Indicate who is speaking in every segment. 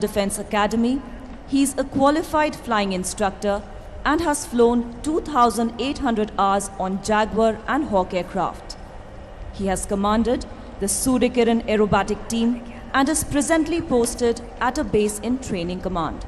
Speaker 1: Defense Academy. He is a qualified flying instructor and has flown 2,800 hours on Jaguar and Hawk aircraft. He has commanded the Suryakiran aerobatic team and is presently posted at a base in training command.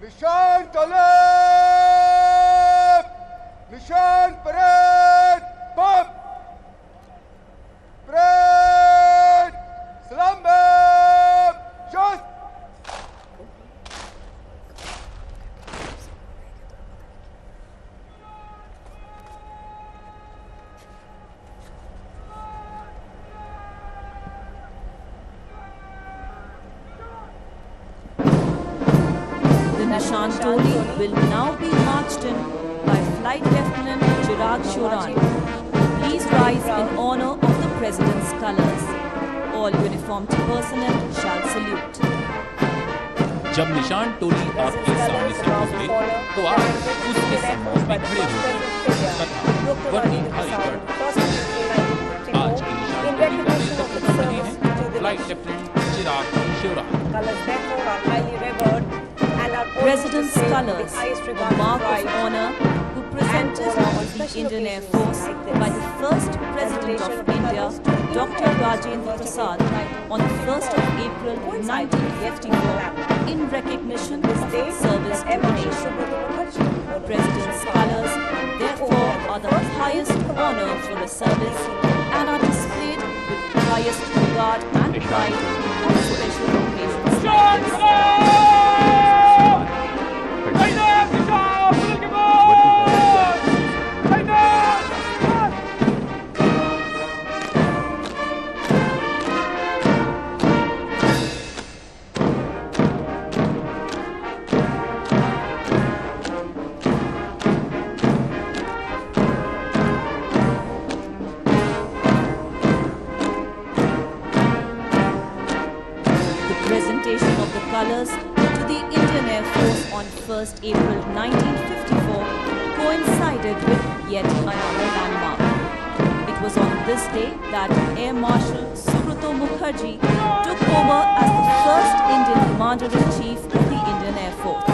Speaker 2: निशान तलेब निशान parade बम parade सलाम शस्त
Speaker 1: Nishan Toli will now be marched in by Flight Lieutenant Chirag Shoran. Please rise in honor of the President's colors. All uniformed personnel shall salute.
Speaker 3: जब निशान टोली आपके सामने से गुजरे तो आप उसके सम्मान में खड़े हो गए तथा वर्दी धारी कर आज की निशान टोली का नेतृत्व कर रहे हैं flight lieutenant Chirag Sheoran.
Speaker 1: President's colors, a mark of honor, were presented to the Indian Air Force by the first President of India, Dr. Rajendra Prasad, on the 1st of April 1954, in recognition of his service to the nation. President's colors, therefore, are the highest honor for a service and are displayed with highest regard and pride on special occasions like this. Presentation of the colors to the Indian Air Force on 1st April 1954 coincided with yet another landmark. It was on this day that Air Marshal Subrata Mukherjee took over as the first Indian Commander-in-Chief of the Indian Air Force.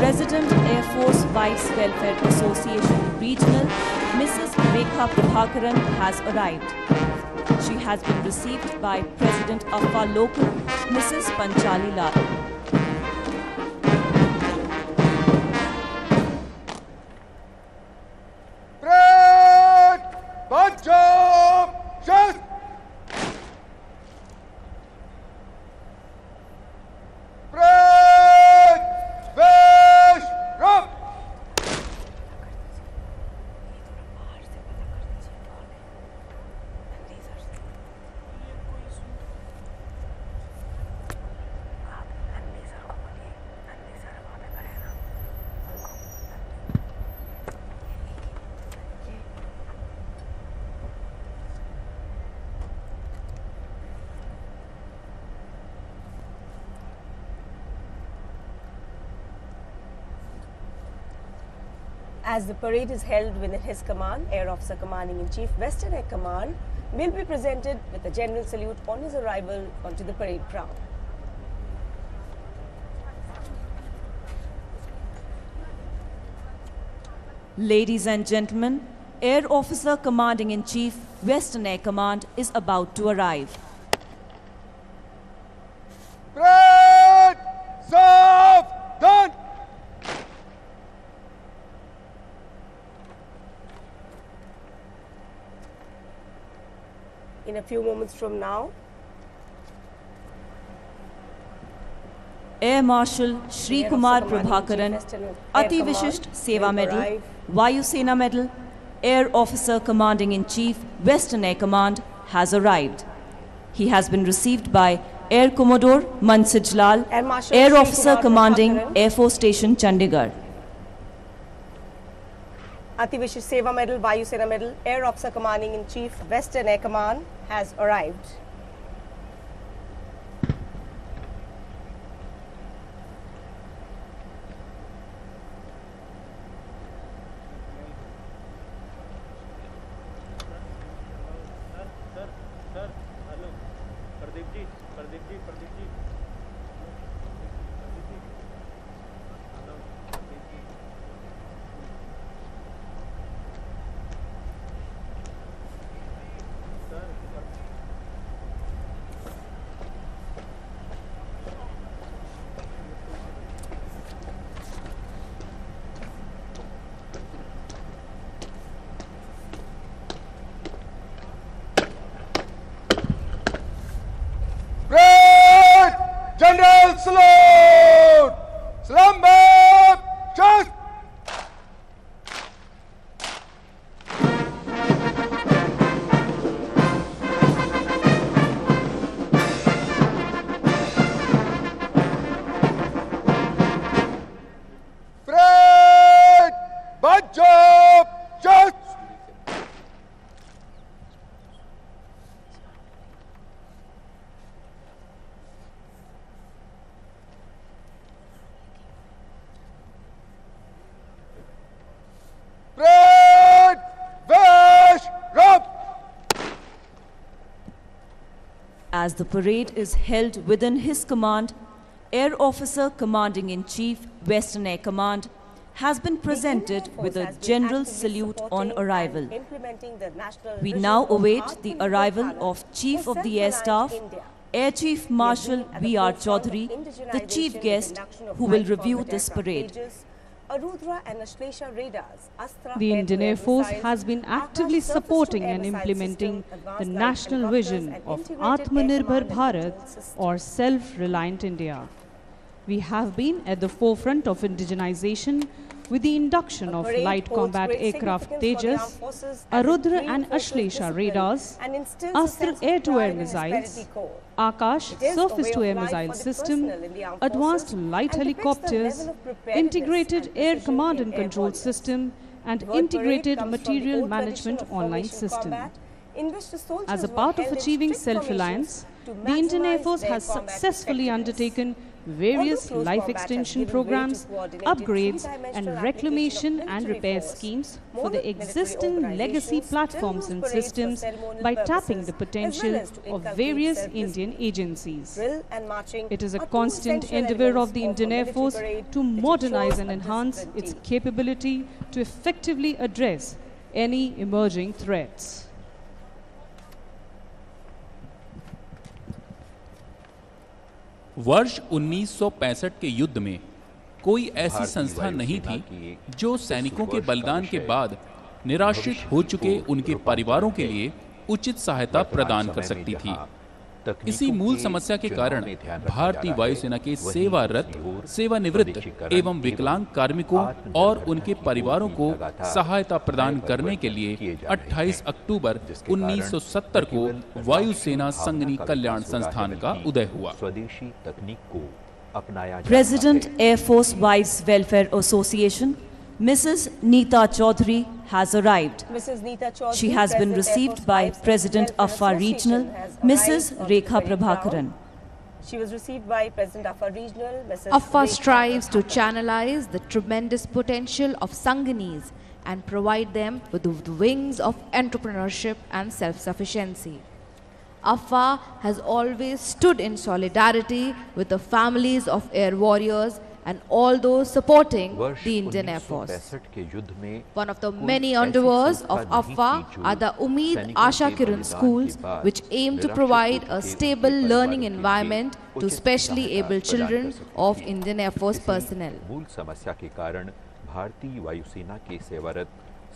Speaker 1: President Air Force Vice Welfare Association Regional, Mrs. Rekha Prabhakaran has arrived. She has been received by President of our local, Mrs. Panchali Lal.
Speaker 2: Parade Punjab शस्त parade वेश रब
Speaker 4: As the parade is held within his command, Air Officer Commanding-in-Chief, Western Air Command, will be presented with a general salute on his arrival onto the parade ground.
Speaker 1: Ladies and gentlemen, Air Officer Commanding-in-Chief, Western Air Command is about to arrive.
Speaker 2: Parade सावधान
Speaker 4: in a few moments from now.
Speaker 1: Air Marshal Shri Kumar Prabhakaran, Ati Vishisht Seva Medal, Vayu Sena Medal, Air Officer Commanding in Chief, Western Air Command, has arrived. He has been received by Air Commodore Mansij Lal,
Speaker 4: Air Marshal
Speaker 1: Air
Speaker 4: Shri
Speaker 1: Officer
Speaker 4: Kumar
Speaker 1: Commanding
Speaker 4: Prabhakaran.
Speaker 1: Air Force Station, Chandigarh.
Speaker 4: Ati Vishisht Seva Medal, Vayu Sena Medal, Air Officer Commanding in Chief, Western Air Command, has arrived.
Speaker 2: Great General Salute! Slumber! Just! Great Bunch-up! Just! Great Vish Rub!
Speaker 1: As the parade is held within his command, Air Officer Commanding in Chief, Western Air Command, has been presented with a general salute on arrival. We now await the arrival of Chief of the Air Staff, Air Chief Marshal V.R. Chaudhary, the chief guest who will review this parade.
Speaker 5: The Indian Air Force has been actively supporting and implementing the national vision of Atmanirbhar Bharat or self-reliant India. We have been at the forefront of indigenization with the induction of light combat aircraft Tejas, Arudra and Ashlesha radars, Astra air-to-air missiles, Akash surface-to-air missile system, advanced light helicopters, integrated air command and control system, and integrated material management online system. As a part of achieving self-reliance, the Indian Air Force has successfully undertaken various life extension programs, upgrades and reclamation and repair schemes for the existing legacy platforms and systems by tapping the potential of various Indian agencies. It is a constant endeavor of the Indian Air Force to modernize and enhance its capability to effectively address any emerging threats.
Speaker 3: वर्ष 1965 के युद्ध में कोई ऐसी संस्था नहीं थी जो सैनिकों के बलिदान के बाद निराश्रित हो चुके उनके परिवारों के लिए उचित सहायता प्रदान कर सकती थी। इसी मूल समस्या के कारण भारतीय वायुसेना के सेवारत, सेवानिवृत्त एवं विकलांग कार्मिकों और उनके परिवारों को सहायता प्रदान करने के लिए 28 अक्टूबर 1970 को वायुसेना संगनी कल्याण संस्थान का उदय हुआ।
Speaker 1: President Air Force Wives Welfare Association, Mrs. Neeta Chaudhary has arrived. She has been received by President Afar Regional, Mrs. Rekha Prabhakaran.
Speaker 4: She was received by President Afar Regional, Mrs.
Speaker 6: Afar strives to channelize the tremendous potential of Sanganis and provide them with the wings of entrepreneurship and self-sufficiency. Afar has always stood in solidarity with the families of air warriors and all those supporting the Indian Air Force. One of the many endeavors of Afar are the Umeed Asha Kiran schools, which aim to provide a stable learning environment to specially able children of Indian Air Force personnel.
Speaker 7: मूल समस्या के कारण भारतीय वायुसेना के सेवारत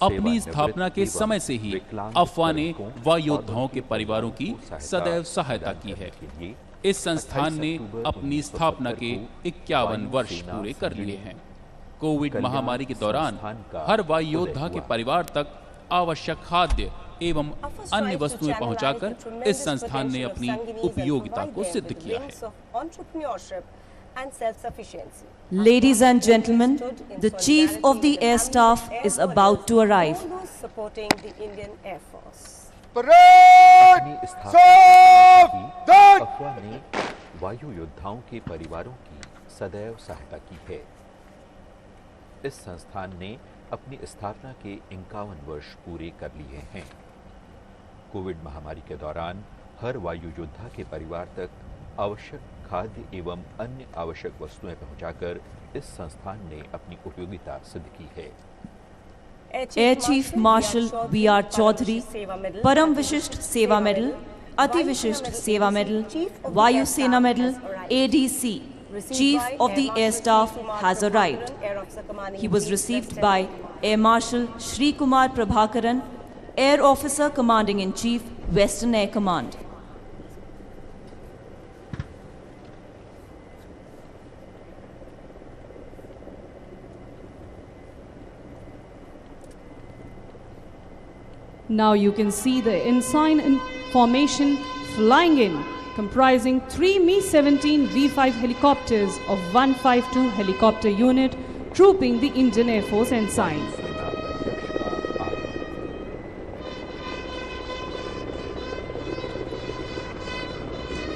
Speaker 3: अपनी स्थापना के समय से ही अफवाह ने वायु योद्धाओं के परिवारों की सदैव सहायता की है। इस संस्थान ने अपनी स्थापना के 51 वर्ष पूरे कर लिए हैं। कोविड महामारी के दौरान हर वायु योद्धा के परिवार तक आवश्यक खाद्य एवं अन्य वस्तुएं पहुंचाकर इस संस्थान ने अपनी उपयोगिता को सिद्ध किया है।
Speaker 1: Ladies and gentlemen, the Chief of the Air Staff is about to arrive.
Speaker 2: Parade! Saavdhan!
Speaker 7: अफवाह ने वायु योद्धाओं के परिवारों की सदैव सहायता की है। इस संस्थान ने अपनी स्थापना के 51 वर्ष पूरे कर लिए हैं। कोविड महामारी के दौरान हर वायु योद्धा के परिवार तक आवश्यक खाद्य एवं अन्य आवश्यक वस्तुएं पहुंचाकर इस संस्थान ने अपनी उपयोगिता सिद्ध की है।
Speaker 1: Air Chief Marshal B.R. Chaudhary, Param Vishisht Seva Medal, Ati Vishisht Seva Medal, Vayu Sena Medal, ADC, Chief of the Air Staff has arrived. He was received by Air Marshal Shri Kumar Prabhakaran, Air Officer Commanding in Chief, Western Air Command.
Speaker 5: Now you can see the ensign formation flying in, comprising 3 Mi-17 V5 helicopters of 152 helicopter unit, trooping the Indian Air Force ensign.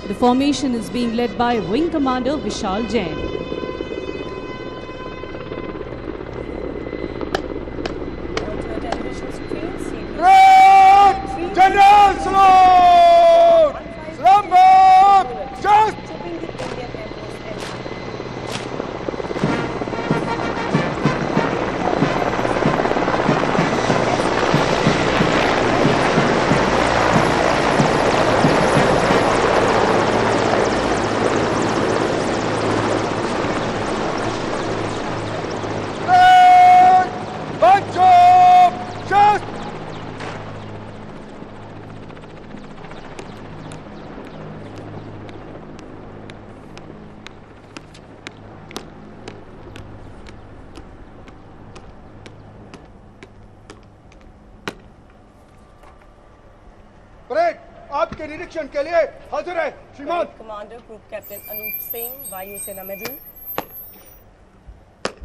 Speaker 5: The formation is being led by Wing Commander Vishal Jain.
Speaker 2: Parade! General salute! Slumber! Just! Parade! Bunch up! Just! Parade आपके निरीक्षण के लिए हाजिर है श्रीमान।
Speaker 4: Commander Group Captain Anup Singh, Vayu Sena Medal.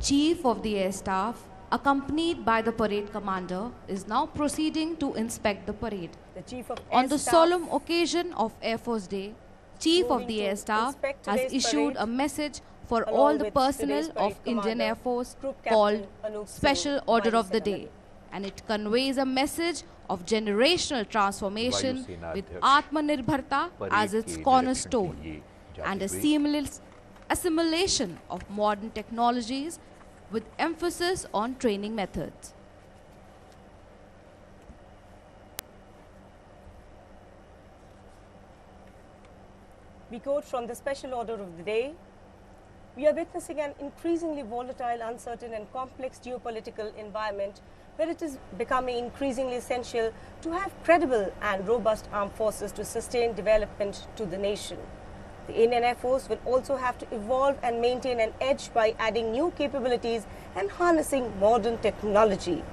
Speaker 6: Chief of the Air Staff, accompanied by the parade commander, is now proceeding to inspect the parade.
Speaker 4: The Chief of
Speaker 6: On
Speaker 4: Air
Speaker 6: the
Speaker 4: Staff
Speaker 6: solemn occasion of Air Force Day, Chief of the
Speaker 4: moving
Speaker 6: Air
Speaker 4: to
Speaker 6: Staff
Speaker 4: inspect
Speaker 6: has
Speaker 4: today's
Speaker 6: issued
Speaker 4: parade,
Speaker 6: a message for
Speaker 4: along
Speaker 6: all the
Speaker 4: with
Speaker 6: personnel
Speaker 4: today's parade
Speaker 6: of Indian
Speaker 4: commander,
Speaker 6: Air Force
Speaker 4: Group Captain
Speaker 6: called
Speaker 4: Anup Singh,
Speaker 6: Special Order
Speaker 4: Vayu
Speaker 6: of the
Speaker 4: Sena
Speaker 6: Day,
Speaker 4: Medal.
Speaker 6: and it conveys a message of generational transformation
Speaker 7: वायु सेना
Speaker 6: with
Speaker 7: अध्यक्ष
Speaker 6: Atmanirbharta
Speaker 7: parade
Speaker 6: as its
Speaker 7: के
Speaker 6: cornerstone
Speaker 7: निरीक्षण के लिए जाते
Speaker 6: and a
Speaker 7: हुए
Speaker 6: seamless assimilation of modern technologies with emphasis on training methods.
Speaker 4: We quote from the Special Order of the Day. We are witnessing an increasingly volatile, uncertain and complex geopolitical environment where it is becoming increasingly essential to have credible and robust armed forces to sustain development to the nation. The Indian Air Force will also have to evolve and maintain an edge by adding new capabilities and harnessing modern technology.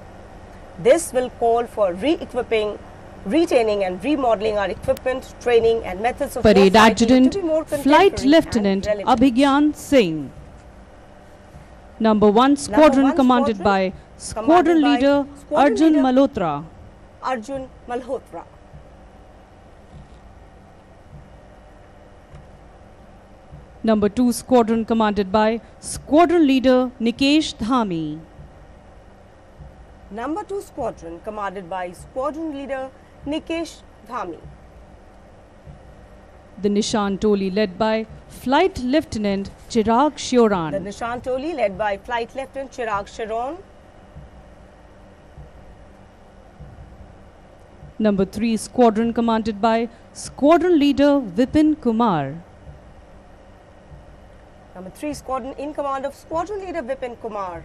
Speaker 4: This will call for re-equipping, retaining and remodeling our equipment, training and methods of
Speaker 5: Parade
Speaker 4: warfighting
Speaker 5: Adjutant,
Speaker 4: to be more
Speaker 5: Flight
Speaker 4: contemporary
Speaker 5: Lieutenant
Speaker 4: and relevant.
Speaker 5: Abhigyan Singh. Number 1 Squadron
Speaker 4: one
Speaker 5: commanded
Speaker 4: squadron
Speaker 5: by Squadron
Speaker 4: commanded by
Speaker 5: Leader
Speaker 4: Squadron
Speaker 5: Arjun
Speaker 4: Leader
Speaker 5: Malhotra.
Speaker 4: Arjun Malhotra.
Speaker 5: Number 2 Squadron commanded by Squadron Leader Nikesh Dhami.
Speaker 4: Number 2 Squadron commanded by Squadron Leader Nikesh Dhami.
Speaker 5: The Nishan Toli led by Flight Lieutenant Chirag
Speaker 4: The
Speaker 5: Shioran.
Speaker 4: Nishan Toli led by Flight Lieutenant Chirag Sharon.
Speaker 5: Number 3 Squadron commanded by Squadron Leader Vipin Kumar.
Speaker 4: Number 3 Squadron in command of Squadron Leader Vipin Kumar.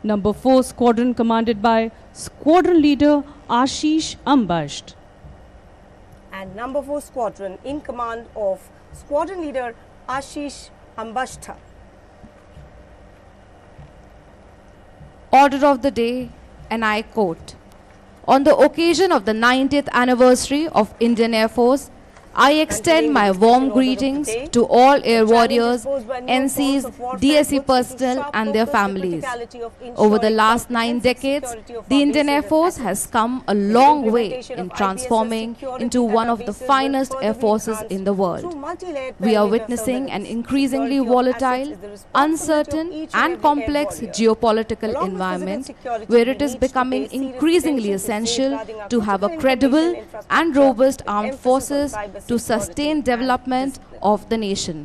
Speaker 5: Number 4 Squadron commanded by Squadron Leader Ashish Ambasht.
Speaker 4: And number 4 Squadron in command of Squadron Leader Ashish Ambashtha.
Speaker 6: Order of the day, and I quote, "On the occasion of the 90th anniversary of Indian Air Force, I extend my warm greetings to all air warriors, NCs, DSE personnel and their families. Over the last 9 decades, the Indian Air Force has come a long way in transforming into one of the finest air forces in the world. We are witnessing an increasingly volatile, uncertain and complex geopolitical environment where it is becoming increasingly essential to have a credible and robust armed forces to sustain development of the nation.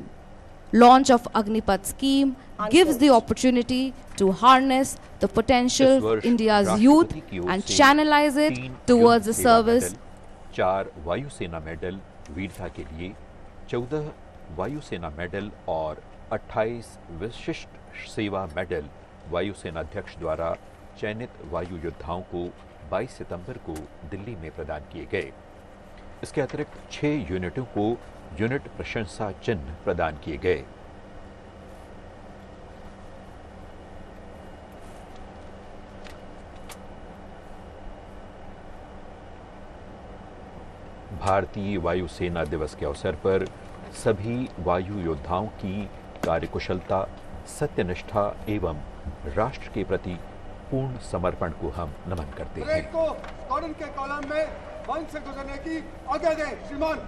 Speaker 6: Launch of Agnipath scheme gives the opportunity to harness the potential of India's youth and channelize it towards the service.
Speaker 7: 4 वायुसेना medal वीरता के लिए, 14 वायुसेना medal और 28 विशिष्ट सेवा medal वायुसेना अध्यक्ष द्वारा चयनित वायु योद्धाओं को 22 सितंबर को दिल्ली में प्रदान किए गए। इसके अतिरिक्त 6 यूनिटों को यूनिट प्रशंसा चिन्ह प्रदान किए गए। भारतीय वायुसेना दिवस के अवसर पर सभी वायु योद्धाओं की कार्यकुशलता, सत्यनिष्ठा एवं राष्ट्र के प्रति पूर्ण समर्पण को हम नमन करते हैं।
Speaker 2: को स्क्वाड्रन के कॉलम में बंद से गुजरने की आज्ञा दें, श्रीमान।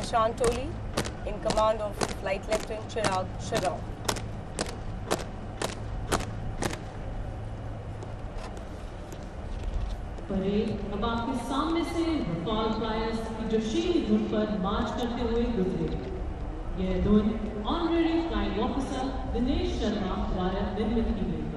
Speaker 4: Shantoli in command of Flight Lieutenant Chirag Sharaw.
Speaker 5: Parade अब आपके सामने से रफाल फ्लायर्स की जोशीली धुन पर मार्च करते हुए गुजरे। यह धुन honorary flying officer Dinesh Sharma द्वारा निर्मित की गई है।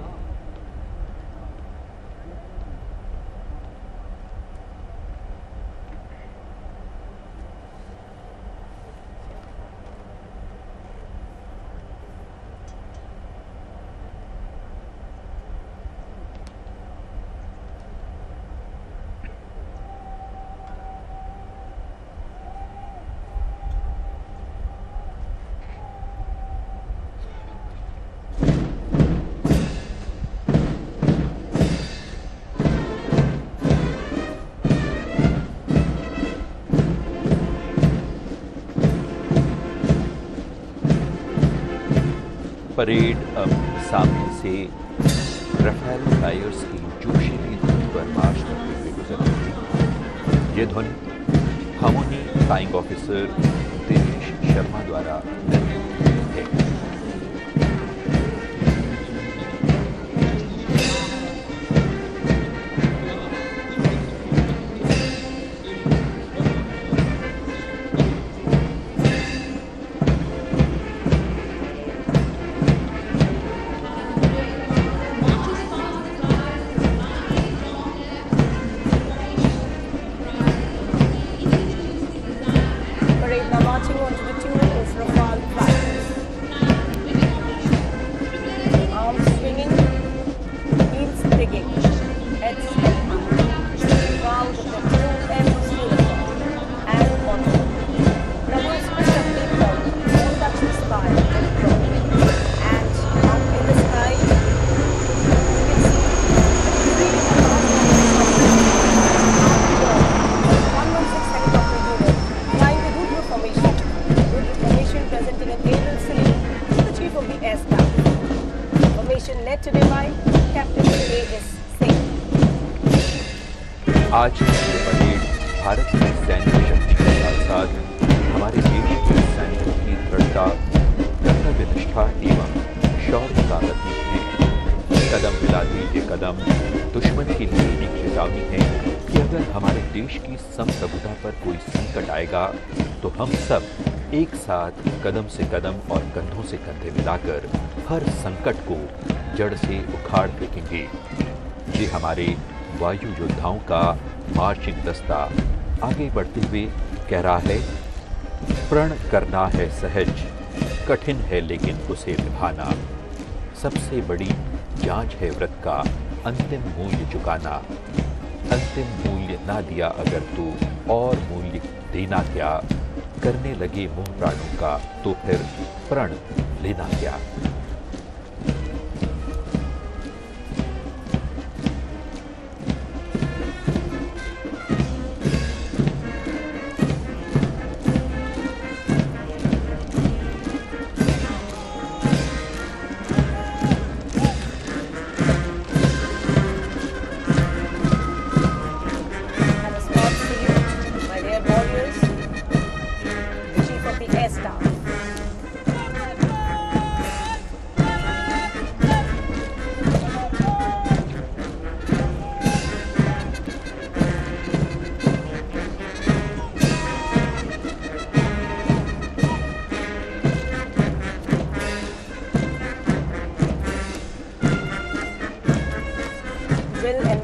Speaker 7: परेड अब सामने से रफेल फ्लायर्स की जोशीली धुन पर मार्च करते हुए गुजर रही थी। ये धुन harmony flying officer Dinesh Sharma द्वारा निर्मित की गई है। आज की ये परेड भारत की सैन्य शक्ति के साथ साथ हमारे देश के सैनिकों की दृढ़ता, कर्तव्यनिष्ठा एवं शौर्य का प्रतीक है। कदम मिलाते ये कदम दुश्मन के लिए एक चेतावनी है कि अगर हमारे देश की संप्रभुता पर कोई संकट आएगा तो हम सब एक साथ कदम से कदम और कंधों से कंधे मिलाकर हर संकट को जड़ से उखाड़ फेंकेंगे। ये हमारे वायु योद्धाओं का मार्चिंग दस्ता आगे बढ़ते हुए कह रहा है, प्रण करना है सहज, कठिन है लेकिन उसे निभाना। सबसे बड़ी जांच है व्रत का अंतिम मूल्य चुकाना। अंतिम मूल्य ना दिया अगर तो और मूल्य देना क्या। करने लगे मोह प्राणों का तो फिर प्रण लेना क्या।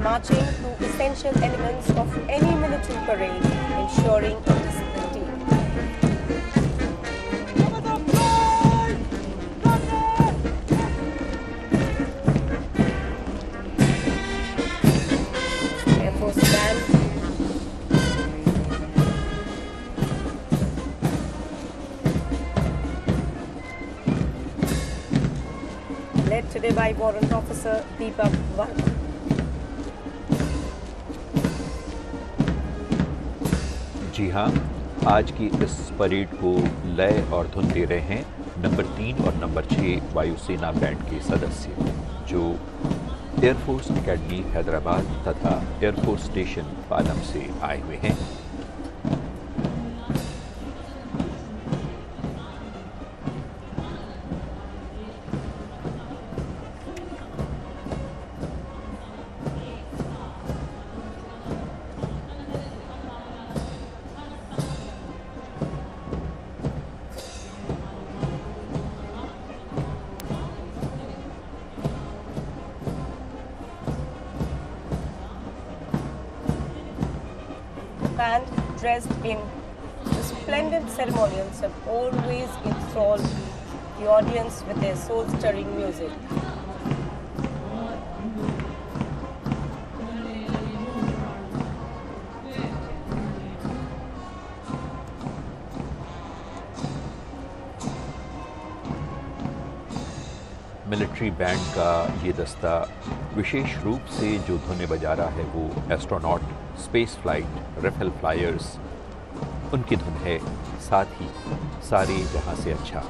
Speaker 4: Marching to essential elements of any military parade, ensuring a disciplined team. Air Force Band. Led today by Warrant Officer Deepak Varma.
Speaker 7: जी हाँ, आज की इस परेड को लय और धुन दे रहे हैं नंबर 3 और नंबर 6 वायुसेना बैंड के सदस्य, जो एयरफोर्स एकेडमी हैदराबाद तथा एयरफोर्स स्टेशन पालम से आए हुए हैं।
Speaker 4: Band dressed in resplendent ceremonials have always enthralled the audience with their soul-stirring music.
Speaker 7: Military band का ये दस्ता विशेष रूप से जो धुनें बजा रहा है वो astronaut, space flight, rifle flyers, उनकी धुन है, साथ ही सारे जहां से अच्छा।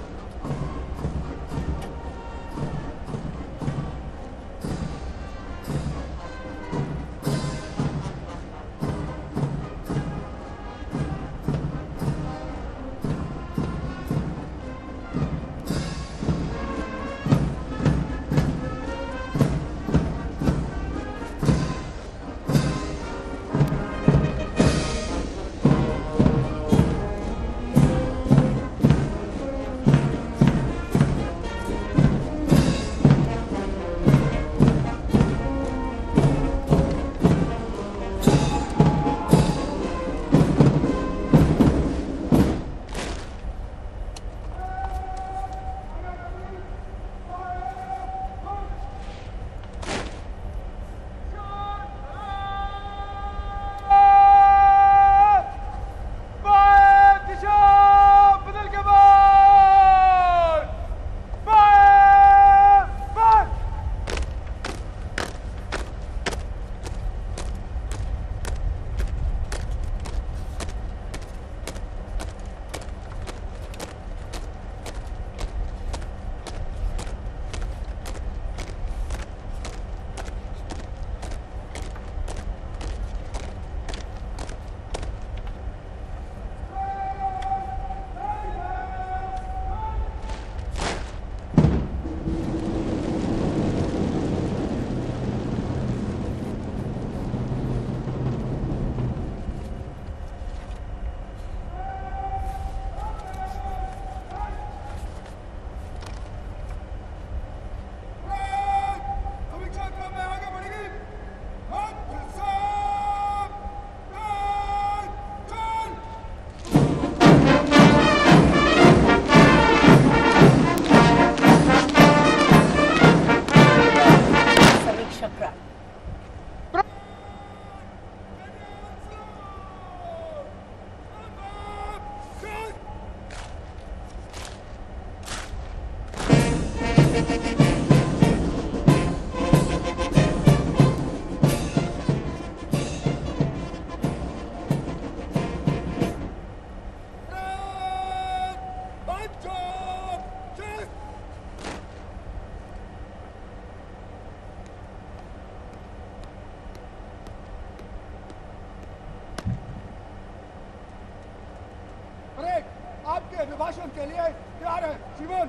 Speaker 2: आपके अभिभाषण के लिए तैयार है श्रीमान।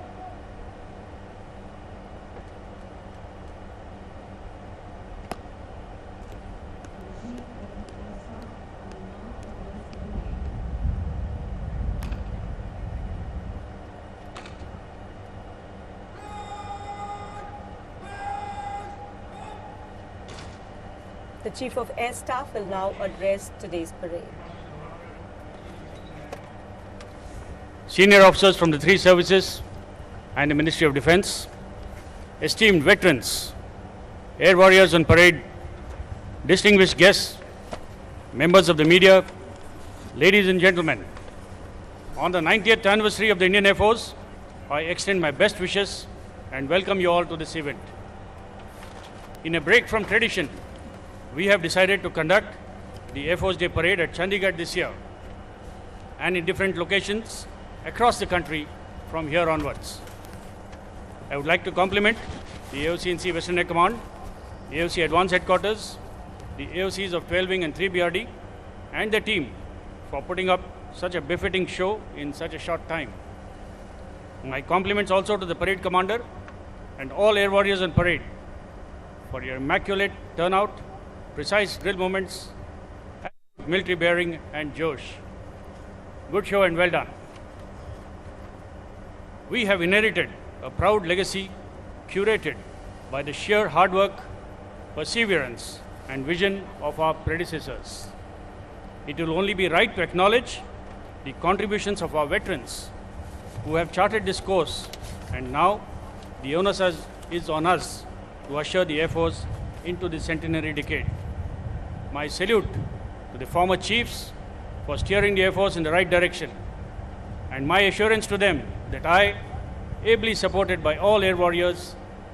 Speaker 4: The Chief of Air Staff will now address today's parade.
Speaker 8: Senior officers from the three services and the Ministry of Defence, esteemed veterans, air warriors on parade, distinguished guests, members of the media, ladies and gentlemen, on the 90th anniversary of the Indian Air Force, I extend my best wishes and welcome you all to this event. In a break from tradition, we have decided to conduct the Air Force Day Parade at Chandigarh this year and in different locations across the country from here onwards. I would like to compliment the AOC&C Western Air Command, the AOC Advanced Headquarters, the AOCs of 12 Wing and 3 BRD and the team for putting up such a befitting show in such a short time. My compliments also to the parade commander and all air warriors on parade for your immaculate turnout, precise drill movements, military bearing and josh. Good show and well done. We have inherited a proud legacy curated by the sheer hard work, perseverance and vision of our predecessors. It will only be right to acknowledge the contributions of our veterans who have charted this course, and now the onus is on us to usher the Air Force into the centenary decade. My salute to the former chiefs for steering the Air Force in the right direction, and my assurance to them that I, ably supported by all air warriors,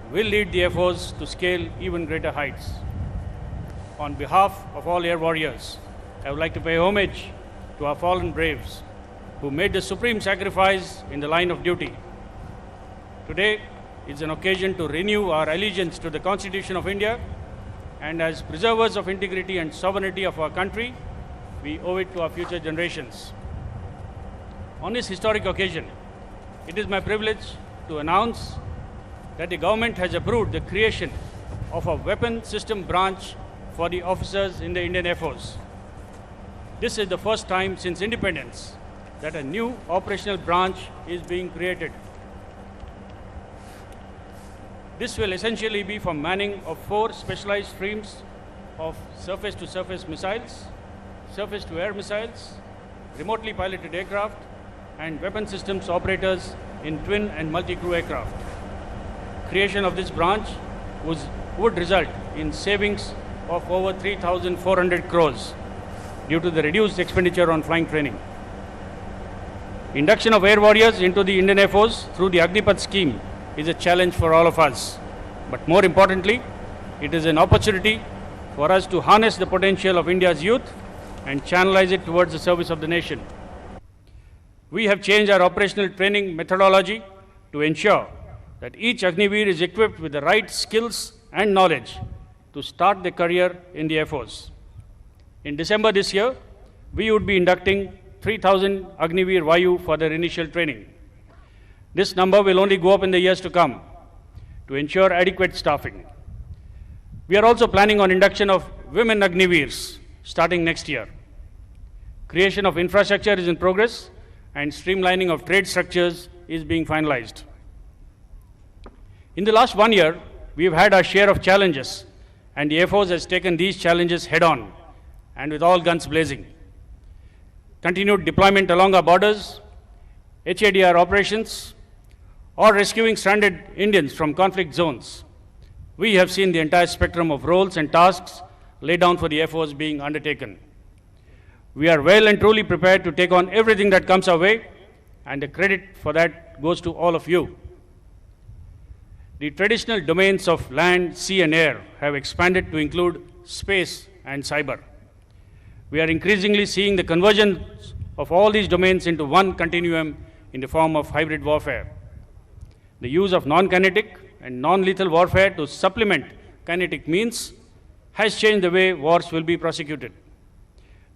Speaker 8: will lead the Air Force to scale even greater heights. On behalf of all air warriors, I would like to pay homage to our fallen braves who made the supreme sacrifice in the line of duty. Today is an occasion to renew our allegiance to the Constitution of India, and as preservers of integrity and sovereignty of our country, we owe it to our future generations. On this historic occasion, it is my privilege to announce that the government has approved the creation of a weapon system branch for the officers in the Indian Air Force. This is the first time since independence that a new operational branch is being created. This will essentially be for manning of 4 specialized streams of surface-to-surface missiles, surface-to-air missiles, remotely piloted aircraft, and weapon systems operators in twin and multi-crew aircraft. Creation of this branch would result in savings of over 3,400 crores due to the reduced expenditure on flying training. Induction of air warriors into the Indian Air Force through the Agnipath scheme is a challenge for all of us. But more importantly, it is an opportunity for us to harness the potential of India's youth and channelize it towards the service of the nation. We have changed our operational training methodology to ensure that each Agniveer is equipped with the right skills and knowledge to start their career in the Air Force. In December this year, we would be inducting 3,000 Agniveer Vayu for their initial training. This number will only go up in the years to come to ensure adequate staffing. We are also planning on induction of women Agniveers starting next year. Creation of infrastructure is in progress, and streamlining of trade structures is being finalized. In the last 1 year, we have had our share of challenges, and the Air Force has taken these challenges head-on and with all guns blazing. Continued deployment along our borders, HADR operations, or rescuing stranded Indians from conflict zones. We have seen the entire spectrum of roles and tasks laid down for the Air Force being undertaken. We are well and truly prepared to take on everything that comes our way, and the credit for that goes to all of you. The traditional domains of land, sea, and air have expanded to include space and cyber. We are increasingly seeing the convergence of all these domains into one continuum in the form of hybrid warfare. The use of non-kinetic and non-lethal warfare to supplement kinetic means has changed the way wars will be prosecuted.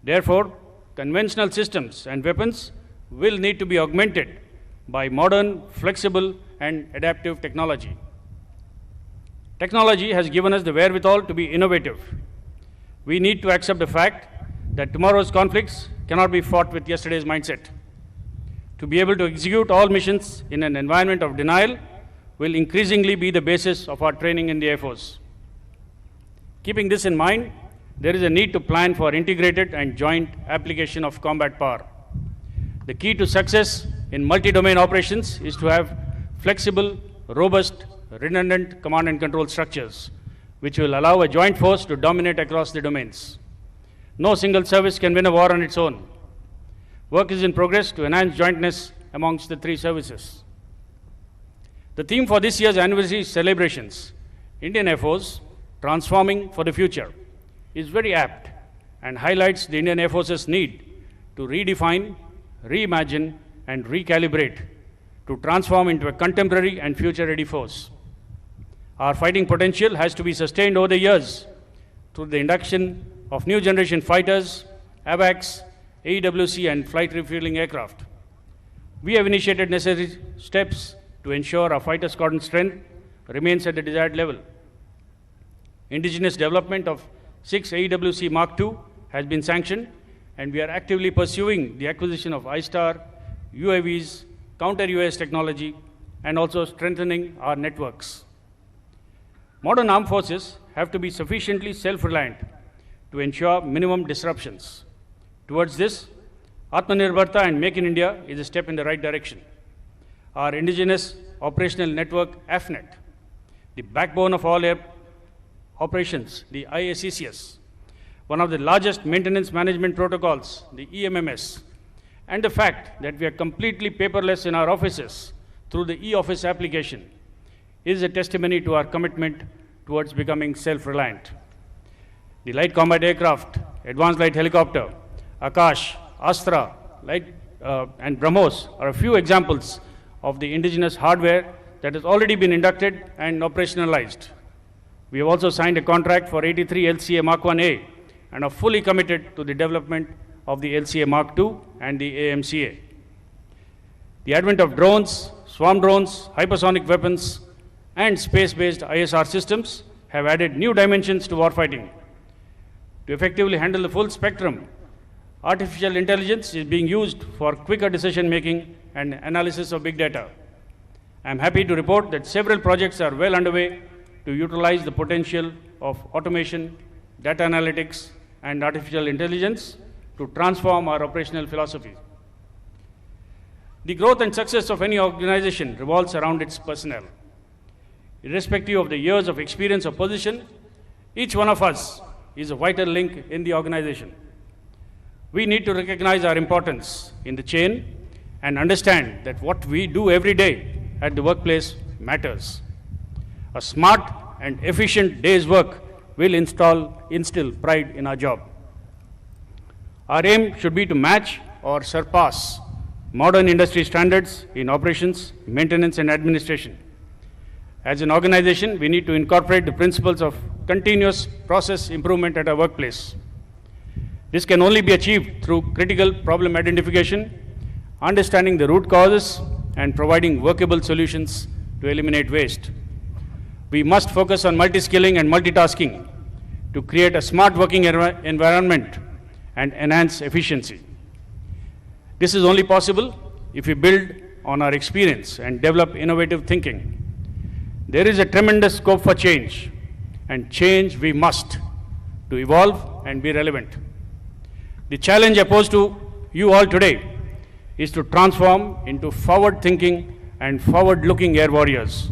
Speaker 8: Therefore, conventional systems and weapons will need to be augmented by modern, flexible, and adaptive technology. Technology has given us the wherewithal to be innovative. We need to accept the fact that tomorrow's conflicts cannot be fought with yesterday's mindset. To be able to execute all missions in an environment of denial will increasingly be the basis of our training in the Air Force. Keeping this in mind, there is a need to plan for integrated and joint application of combat power. The key to success in multi-domain operations is to have flexible, robust, redundant command and control structures, which will allow a joint force to dominate across the domains. No single service can win a war on its own. Work is in progress to enhance jointness amongst the three services. The theme for this year's anniversary celebrations, Indian Air Force, Transforming for the Future, is very apt and highlights the Indian Air Force's need to redefine, reimagine, and recalibrate to transform into a contemporary and future-ready force. Our fighting potential has to be sustained over the years through the induction of new generation fighters, AWACS, AEWC, and flight refueling aircraft. We have initiated necessary steps to ensure our fighter squadron strength remains at the desired level. Indigenous development of 6 AEWC Mark II has been sanctioned, and we are actively pursuing the acquisition of ISTAR, UAVs, counter-UAS technology, and also strengthening our networks. Modern armed forces have to be sufficiently self-reliant to ensure minimum disruptions. Towards this, Atmanirbharta and Make in India is a step in the right direction. Our indigenous operational network, AFNET, the backbone of all air operations, the IACCS, one of the largest maintenance management protocols, the EMMS, and the fact that we are completely paperless in our offices through the e-office application is a testimony to our commitment towards becoming self-reliant. The light combat aircraft, advanced light helicopter, Akash, Astra, and BrahMos are a few examples of the indigenous hardware that has already been inducted and operationalized. We have also signed a contract for 83 LCA Mark 1A and are fully committed to the development of the LCA Mark II and the AMCA. The advent of drones, swarm drones, hypersonic weapons, and space-based ISR systems have added new dimensions to warfighting. To effectively handle the full spectrum, artificial intelligence is being used for quicker decision-making and analysis of big data. I am happy to report that several projects are well underway to utilize the potential of automation, data analytics, and artificial intelligence to transform our operational philosophy. The growth and success of any organization revolves around its personnel. Irrespective of the years of experience or position, each one of us is a vital link in the organization. We need to recognize our importance in the chain and understand that what we do every day at the workplace matters. A smart and efficient day's work will instill pride in our job. Our aim should be to match or surpass modern industry standards in operations, maintenance, and administration. As an organization, we need to incorporate the principles of continuous process improvement at our workplace. This can only be achieved through critical problem identification, understanding the root causes, and providing workable solutions to eliminate waste. We must focus on multi-skilling and multitasking to create a smart working environment and enhance efficiency. This is only possible if we build on our experience and develop innovative thinking. There is a tremendous scope for change, and change we must to evolve and be relevant. The challenge I pose to you all today is to transform into forward-thinking and forward-looking air warriors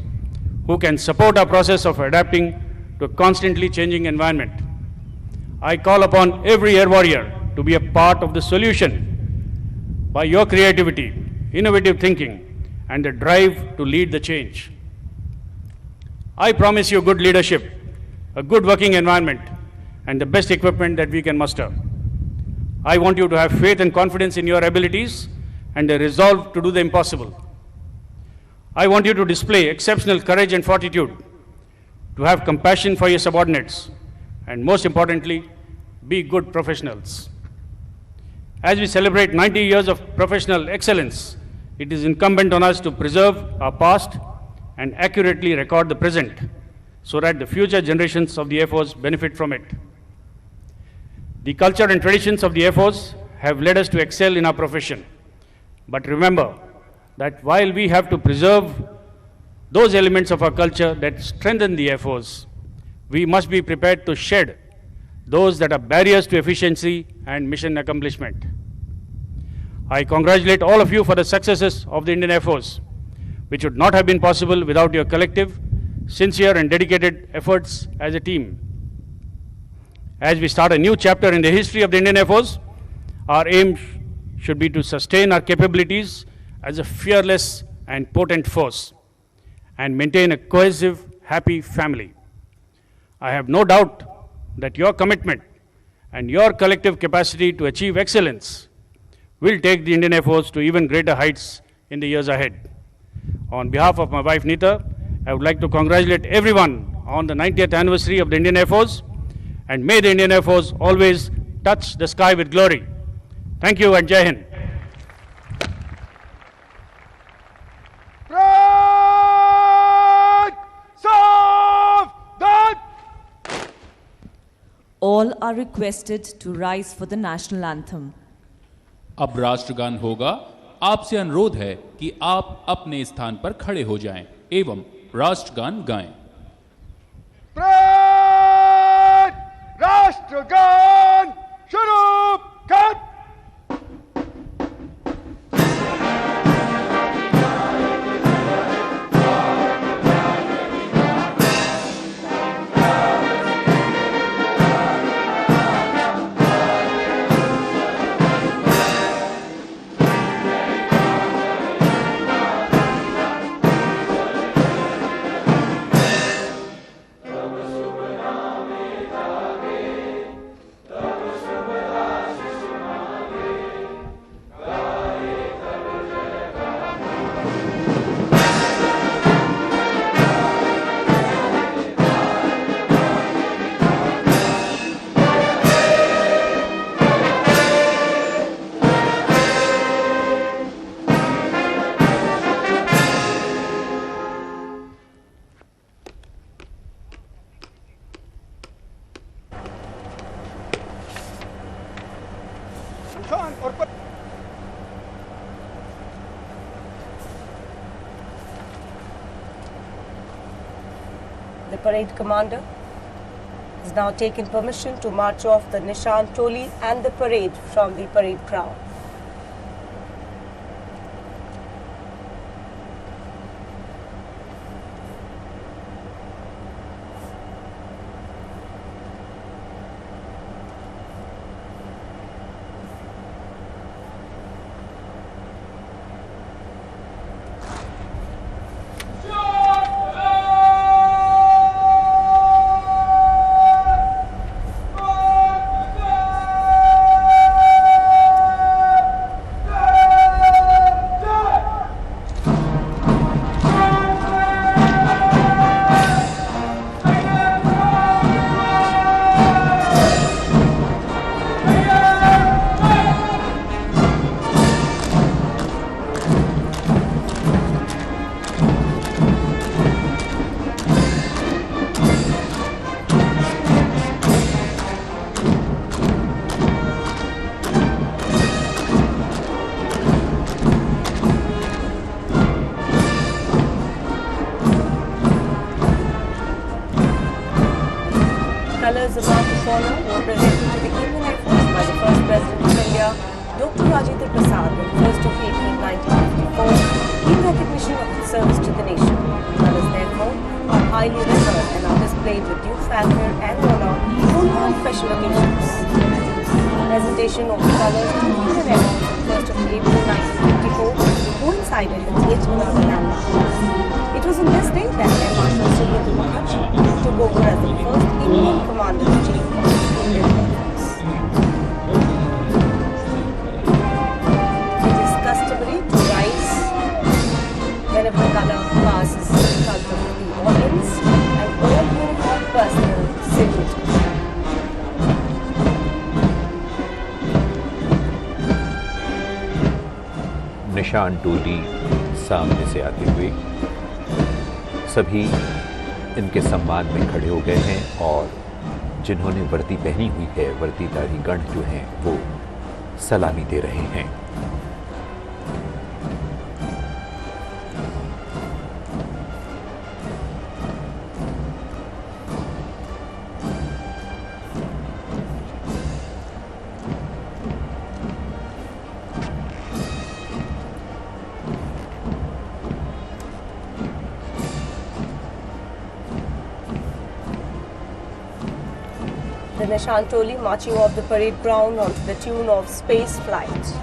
Speaker 8: who can support our process of adapting to a constantly changing environment. I call upon every air warrior to be a part of the solution by your creativity, innovative thinking, and the drive to lead the change. I promise you good leadership, a good working environment, and the best equipment that we can muster. I want you to have faith and confidence in your abilities and a resolve to do the impossible. I want you to display exceptional courage and fortitude, to have compassion for your subordinates, and most importantly, be good professionals. As we celebrate 90 years of professional excellence, it is incumbent on us to preserve our past and accurately record the present so that the future generations of the Air Force benefit from it. The culture and traditions of the Air Force have led us to excel in our profession. But remember that while we have to preserve those elements of our culture that strengthen the Air Force, we must be prepared to shed those that are barriers to efficiency and mission accomplishment. I congratulate all of you for the successes of the Indian Air Force, which would not have been possible without your collective, sincere and dedicated efforts as a team. As we start a new chapter in the history of the Indian Air Force, our aim should be to sustain our capabilities as a fearless and potent force and maintain a cohesive, happy family. I have no doubt that your commitment and your collective capacity to achieve excellence will take the Indian Air Force to even greater heights in the years ahead. On behalf of my wife Neeta, I would like to congratulate everyone on the 90th anniversary of the Indian Air Force, and may the Indian Air Force always touch the sky with glory. Thank you and Jai Hind.
Speaker 1: All are requested to rise for the national anthem.
Speaker 3: अब राष्ट्रगान होगा। आपसे अनुरोध है कि आप अपने स्थान पर खड़े हो जाएं एवं राष्ट्रगान गाएं।
Speaker 2: राष्ट्रगान शुरू कर।
Speaker 4: The parade commander has now taken permission to march off the Nishan Toli and the parade from the parade ground. Colours of Mark of Honor were presented to the Indian Air Force by the first President of India, Dr. Prasar Bharati, on 1st of April 1954, in recognition of his service to the nation. Colours, therefore, are highly revered and are displayed with due fanfare and honor only on special occasions. Presentation of the colours to the Indian Air Force on 1st of April 1954 coincided with yet another landmark. It was on this day that Air Marshal Sir
Speaker 7: निशान टोली सामने से आते हुए सभी इनके सम्मान में खड़े हो गए हैं और जिन्होंने वर्दी पहनी हुई है, वर्दीधारी गण जो हैं वो सलामी दे रहे हैं।
Speaker 4: The Nishan Toli marching off the parade ground onto the tune of Space Flight.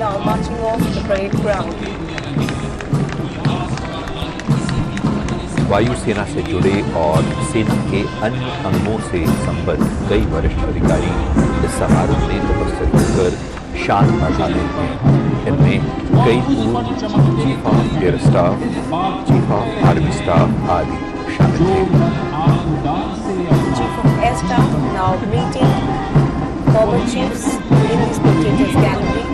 Speaker 4: Now marching off the parade ground.
Speaker 7: वायुसेना से जुड़े और सेना के अन्य अंगों से संबद्ध कई वरिष्ठ अधिकारी इस समारोह में उपस्थित होकर शान बढ़ा रहे हैं। इनमें कई पूर्व chief of air staff, chief of army staff आदि शामिल हैं।
Speaker 4: Chief of Air Staff now meeting former chiefs in the spectators gallery.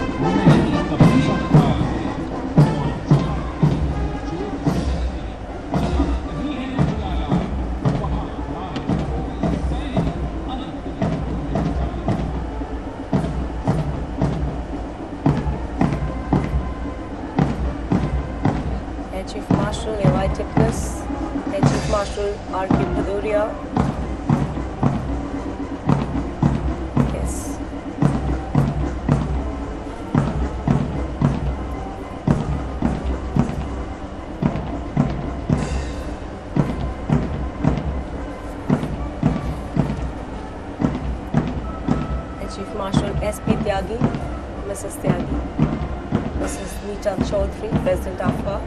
Speaker 4: Air Chief Marshal A.Y. Tipnis, Air Chief Marshal R.K. Bhadoria. Yes. Air Chief Marshal S.P. Tyagi, Mrs. Tyagi, Mrs. Neeta Chaudhary, President AFA.